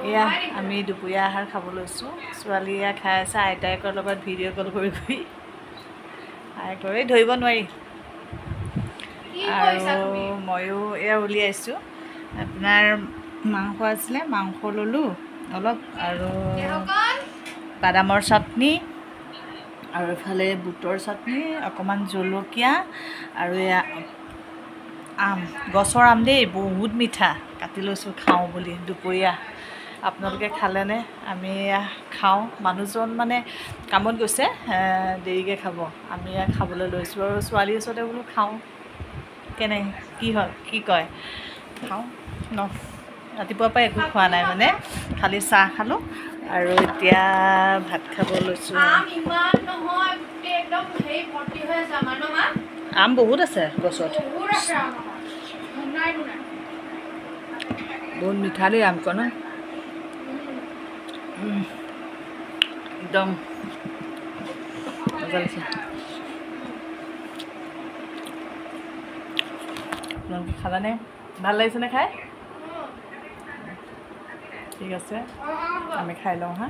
এয়া আমি দুপৰীয়া আহাৰ খাব লৈছোঁ ছোৱালীয়ে খাই আছে আইতায়েকৰ লগত ভিডিঅ' কল কৰি কৰি আইতাই ধৰিব নোৱাৰি আৰু ময়ো এয়া উলিয়াইছোঁ আপোনাৰ মাংস আছিলে মাংস ল'লোঁ অলপ আৰু বাদামৰ চাটনি আৰু ইফালে বুটৰ চাটনি অকণমান জলকীয়া আৰু এয়া আম গছৰ আম দেই বহুত মিঠা কাটি লৈছোঁ খাওঁ বুলি দুপৰীয়া আপোনালোকে খালেনে আমি খাওঁ মানুহজন মানে কামত গৈছে দেৰিকৈ খাব আমি খাবলৈ লৈছোঁ আৰু ছোৱালীৰ ওচৰতে বোলো খাওঁ কেনে কি হয় কি কয় খাওঁ ন ৰাতিপুৱাৰ পৰা একো খোৱা নাই মানে খালি চাহ খালোঁ আৰু এতিয়া ভাত খাব লৈছোঁ আম বহুত আছে গছত বহুত মিঠা দেই আমকণ একদম মজা লাগিছে আপোনালোকে খালানে ভাল লাগিছেনে খাই ঠিক আছে আমি খাই লওঁ হা